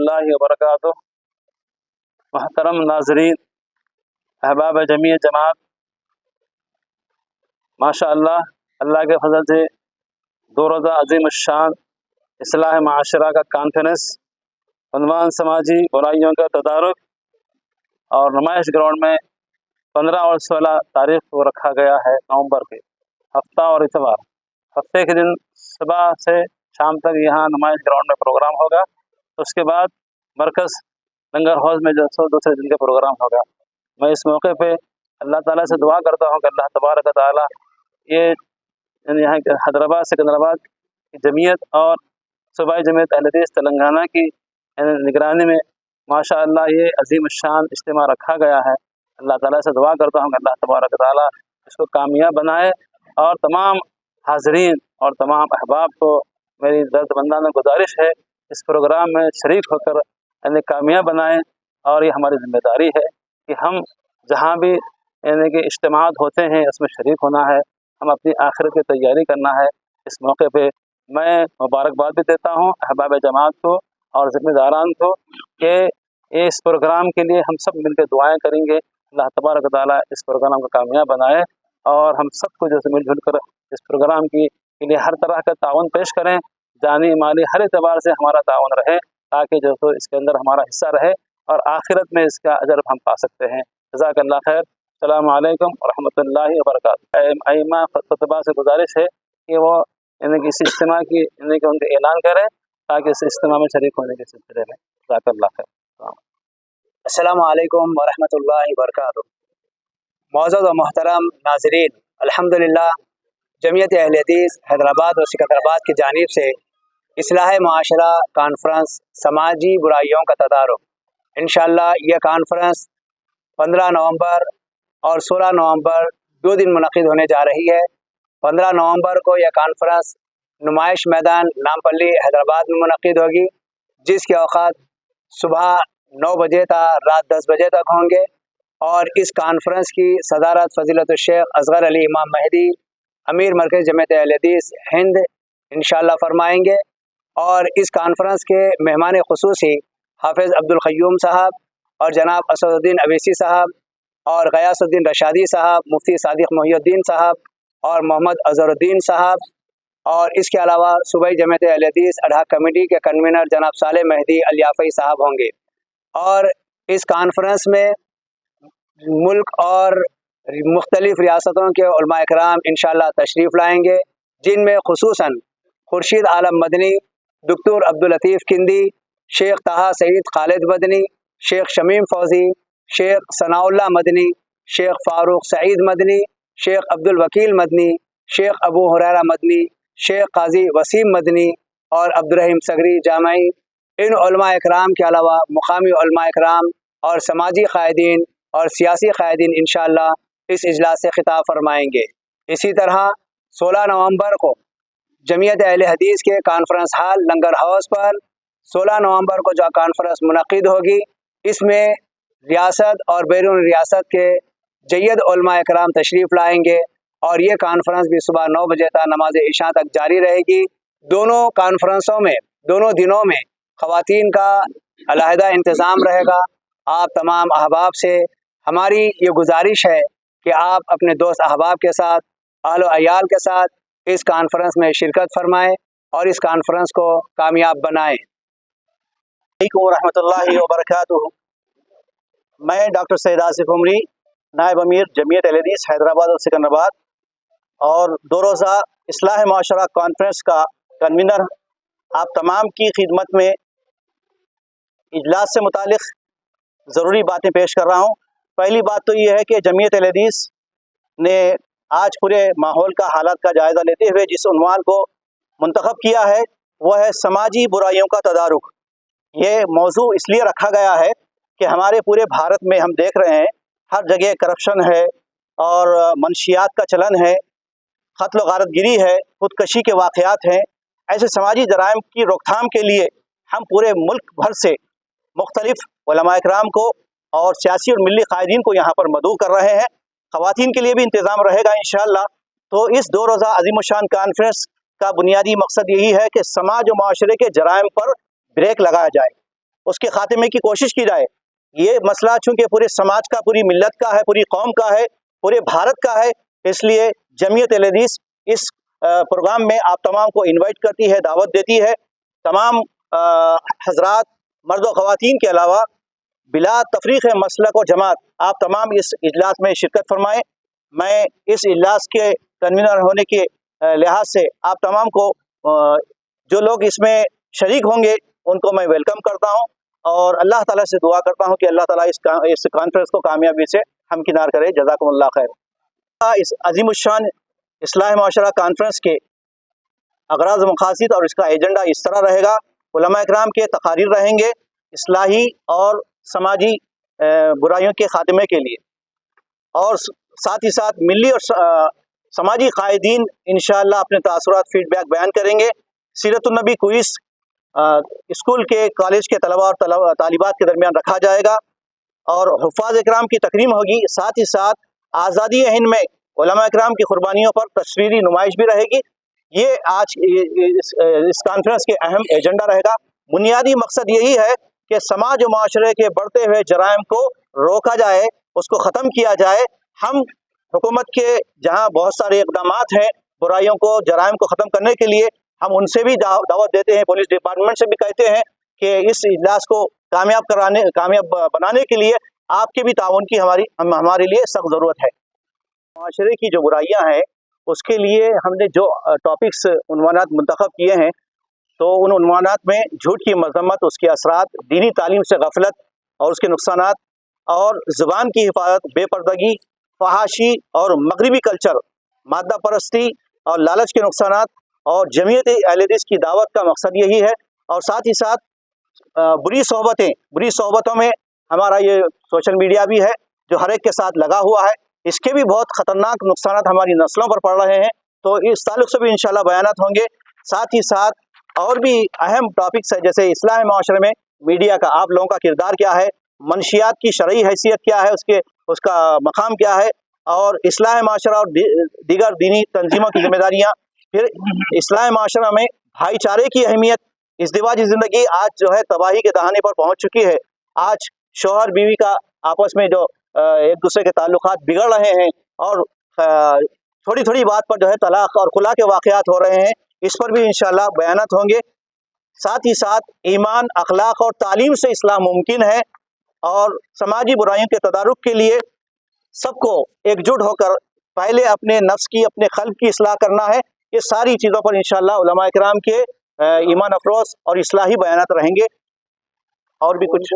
रहमतुल्लाहि व बरकातुहू। महतरम नाज़रीन, अहबाब जमीयत जमात, माशाअल्लाह अल्लाह के फजल से 2 रोज़ा अज़ीम शान इस्लाह माशरा का कॉन्फ्रेंस उन्वान समाजी बुराइयों का तदारुक और नुमाइश ग्राउंड में 15 और 16 तारीख को रखा गया है नवंबर के, हफ्ता और इतवार। हफ्ते के दिन सुबह से शाम तक यहाँ नुमाइश ग्राउंड में प्रोग्राम होगा। तो उसके बाद मरकज़ लंगर हाउस में जो दूसरे दिन का प्रोग्राम होगा। मैं इस मौके पे अल्लाह ताला से दुआ करता हूँ कि अल्लाह तबारक व तआला ये यहाँ के हैदराबाद सिकंदराबाद की जमीयत और सूबाई जमीयत अहले हदीस तेलंगाना की निगरानी में माशाअल्लाह ये अज़ीम शान इज्तिमा रखा गया है। अल्लाह ताला से दुआ करता हूँ कि अल्लाह तबारक व तआला इसको कामयाब बनाए और तमाम हाज़रीन और तमाम अहबाब को मेरी दर्दमंदाना गुजारिश है इस प्रोग्राम में शरीक होकर यानी कामयाब बनाएँ। और ये हमारी ज़िम्मेदारी है कि हम जहाँ भी यानी कि इज्तिमात होते हैं उसमें शरीक होना है, हम अपनी आखिरत की तैयारी करना है। इस मौके पे मैं मुबारकबाद भी देता हूँ अहबाब जमात को और ज़िम्मेदारान को कि इस प्रोग्राम के लिए हम सब मिलकर दुआएं करेंगे। अल्लाह तबारक व तआला इस प्रोग्राम को कामयाब बनाए और हम सबको जैसे मिलजुल कर इस प्रोग्राम के लिए हर तरह का ताउन पेश करें, जानी माली हर एतबार से हमारा ताउन रहे ताकि जो तो इसके अंदर हमारा हिस्सा रहे और आखिरत में इसका अजर हम पा सकते हैं। जज़ाकल्लाह खैर। अस्सलामु अलैकुम व रहमतुल्लाहि व बरकातुहू। अइम्मा खुतबा से गुजारिश है कि वो यानी कि इस इज्तिमा की यानी कि उनका ऐलान करें ताकि इस इज्तिमा में शरीक होने के सिलसिले में। जज़ाकल्लाह खैर। अस्सलामु अलैकुम व रहमतुल्लाहि व बरकातुहू। मौजूद व मोहतरम नाज़रीन, अल्हम्दुलिल्लाह जमीयत अहले हदीस हैदराबाद और सिकंदराबाद की जानिब से इस्लाह माशरा कॉन्फ्रेंस समाजी बुराइयों का तदारुक, इंशाअल्लाह यह कॉन्फ्रेंस 15 नवंबर और 16 नवंबर 2 दिन मुनक़िद होने जा रही है। 15 नवंबर को यह कॉन्फ्रेंस नुमाइश मैदान नामपल्ली हैदराबाद में मुनक़िद होगी, जिसके औक़ात सुबह 9 बजे था रात 10 बजे तक होंगे। और इस कॉन्फ्रेंस की सदारत फ़ज़ीलत शेख असग़र अली इमाम महदी अमीर मरकज़ जमीयत अहले हदीस हिंद इंशाअल्लाह फरमाएंगे। और इस कॉन्फ्रेंस के मेहमान ख़ुसूसी हाफ़िज़ अब्दुल क़य्यूम साहब और जनाब असदुद्दीन अवीसी साहब और ग़यासुद्दीन रशादी साहब, मुफ्ती सादिक़ मोहिउद्दीन साहब और मोहम्मद अज़हरुद्दीन साहब। और इसके अलावा सूबाई जमीयत अहले हदीस अडा कमेटी के कन्वीनर जनाब साले महदी अल-याफ़ई साहब होंगे। और इस कॉन्फ्रेंस में मुल्क और मुख्तलिफ़ रियासतों के उलमा इकराम इंशाअल्लाह तशरीफ़ लाएंगे, जिनमें ख़ुसूसन खुर्शीद आलम मदनी, डॉक्टर अब्दुल लतीफ़ किंदी, शेख ताहा सईद खालिद मदनी, शेख शमीम फ़ौज़ी, शेख सनाउल्लाह मदनी, शेख फ़ारूक सईद मदनी, शेख अब्दुल वकील मदनी, शेख अबू हुरैरा मदनी, शेख काजी वसीम मदनी और अब्दुर्रहीम सगरी जामई। इन उलमा इकराम के अलावा मुक़ामी उलमा इकराम और समाजी क़ायदीन और सियासी क़ायदीन इंशाअल्लाह इस इजलास से ख़िताब फरमाएंगे। इसी तरह 16 नवंबर को जमीयत अहले हदीस के कॉन्फ्रेंस हॉल लंगर हाउस पर 16 नवंबर को जो कॉन्फ्रेंस मुनक़िद होगी, इसमें रियासत और बैरून रियासत के जय्यद उलमा इकराम तशरीफ़ लाएंगे। और ये कॉन्फ्रेंस भी सुबह 9 बजे तक नमाज इशा तक जारी रहेगी। दोनों कॉन्फ्रेंसों में, दोनों दिनों में ख़वातीन का अलहदा इंतज़ाम रहेगा। आप तमाम अहबाब से हमारी ये गुजारिश है कि आप अपने दोस्त अहबाब के साथ, अहल व अयाल के साथ इस कॉन्फ्रेंस में शिरकत फरमाएँ और इस कॉन्फ्रेंस को कामयाब बनाएँ। अलैकुम व रहमतुल्लाहि व बरकातुहू। मैं डॉक्टर सैयद आसिफ उमरी, नायब अमीर जमीयत अहले हदीस हैदराबाद और सिकंदराबाद और 2 रोज़ा इस्लाह माशरा कॉन्फ्रेंस का कन्वीनर आप तमाम की खिदमत में इजलास से मुतालिक ज़रूरी बातें पेश कर रहा हूँ। पहली बात तो ये है कि जमीयत अहले हदीस ने आज पूरे माहौल का हालात का जायज़ा लेते हुए जिस उन्वान को मुंतखब किया है वह है समाजी बुराइयों का तदारुक। ये मौजू इसलिए रखा गया है कि हमारे पूरे भारत में हम देख रहे हैं हर जगह करप्शन है और मनशियात का चलन है, क़त्ल गारतगिरी है, खुदकशी के वाक़यात हैं। ऐसे समाजी जराइम की रोकथाम के लिए हम पूरे मुल्क भर से मुख्तलिफ़ उलमा इकराम को और सियासी और मिली क़ायदीन को यहाँ पर मदऊ कर रहे हैं। ख़वातीन के लिए भी इंतज़ाम रहेगा इंशाअल्लाह। तो इस 2 रोज़ा अज़ीम शान कॉन्फ्रेंस का बुनियादी मकसद यही है कि समाज और माशरे के जराइम पर ब्रेक लगाया जाए اس کے خاتمے کی کوشش کی جائے. یہ مسئلہ چونکہ پورے سماج کا، پوری ملت کا ہے، پوری قوم کا ہے، پورے بھارت کا ہے، اس لیے جمعیت اہل حدیث اس پروگرام میں آپ تمام کو انوائٹ کرتی ہے، دعوت دیتی ہے. تمام حضرات مرد و خواتین کے علاوہ بلا تفریق مسلک و جماعت آپ تمام اس اجلاس میں شرکت فرمائیں. میں اس اجلاس کے کنوینر ہونے کے لحاظ سے آپ تمام کو جو لوگ اس میں شریک ہوں گے ان کو میں ویلکم کرتا ہوں، اور اللہ تعالیٰ سے دعا کرتا ہوں کہ اللہ تعالیٰ اس کانفرنس کو کامیابی سے ہمکنار کرے. جزاکم اللہ خیر. اس عظیم الشان اصلاح معاشرہ کانفرنس کے اغراض و مقاصد اور اس کا ایجنڈا اس طرح رہے گا: علماء اکرام کے تقاریر رہیں گے اصلاحی اور سماجی برائیوں کے خاتمے کے لیے، اور ساتھ ہی ساتھ ملی اور سماجی قائدین انشاءاللہ اپنے تاثرات فیڈ بیک بیان کریں گے. سیرت النبی کوئز اسکول کے، کالج کے طلباء اور طالبات کے درمیان رکھا جائے گا، اور حفاظ اکرام کی تکریم ہوگی. ساتھ ہی ساتھ آزادی ہند میں علماء اکرام کی قربانیوں پر تصویری نمائش بھی رہے گی. یہ آج اس کانفرنس کے اہم ایجنڈا رہے گا. بنیادی مقصد یہی ہے کہ سماج و معاشرے کے بڑھتے ہوئے جرائم کو روکا جائے، اس کو ختم کیا جائے. ہم حکومت کے جہاں بہت سارے اقدامات ہیں برائیوں کو، جرائم کو ختم کرنے کے لیے، ہم ان سے بھی دعوت دیتے ہیں، پولیس ڈپارٹمنٹ سے بھی کہتے ہیں کہ اس اجلاس کو کامیاب بنانے کے لیے آپ کے بھی تعاون کی ہمارے لیے سخت ضرورت ہے. معاشرے کی جو برائیاں ہیں اس کے لیے ہم نے جو ٹاپکس، عنوانات منتخب کیے ہیں، تو ان عنوانات میں جھوٹ کی مذمت، اس کے اثرات، دینی تعلیم سے غفلت اور اس کے نقصانات، اور زبان کی حفاظت، بے پردگی، فحاشی اور مغربی کلچر، مادہ پرستی اور لالچ کے نقصانات، اور جمعیت اہل حدیث کی دعوت کا مقصد یہی ہے. اور ساتھ ہی ساتھ بری صحبتوں میں ہمارا یہ سوشل میڈیا بھی ہے جو ہر ایک کے ساتھ لگا ہوا ہے، اس کے بھی بہت خطرناک نقصانات ہماری نسلوں پر پڑ رہے ہیں، تو اس تعلق سے بھی انشاءاللہ بیانات ہوں گے. ساتھ ہی ساتھ اور بھی اہم ٹاپکس ہیں، جیسے اصلاح معاشرے میں میڈیا کا، آپ لوگوں کا کردار کیا ہے، منشیات کی شرعی حیثیت کیا ہے، اس کا مقام کیا ہے، اور اصلاح معاشرہ اور دیگر دینی تنظیموں کی ذمہ داریاں. پھر اصلاح معاشرہ میں بھائی چارے کی اہمیت. ازدواجی زندگی آج جو ہے تباہی کے دہانے پر پہنچ چکی ہے. آج شوہر بیوی کا آپس میں جو ایک دوسرے کے تعلقات بگڑ رہے ہیں، اور تھوڑی تھوڑی بات پر جو ہے طلاق اور خلا کے واقعات ہو رہے ہیں، اس پر بھی انشاءاللہ بیانات ہوں گے. ساتھ ہی ساتھ ایمان، اخلاق اور تعلیم سے اصلاح ممکن ہے، اور سماجی برائیوں کے تدارک کے لیے سب کو ایک جٹ ہو کر پہلے اپنے نفس کی، اپنے قلب کی اصلاح کرنا ہے. یہ ساری چیزوں پر انشاءاللہ علماء اکرام کے ایمان افروز اور اصلاحی بیانات رہیں گے. اور بھی کچھ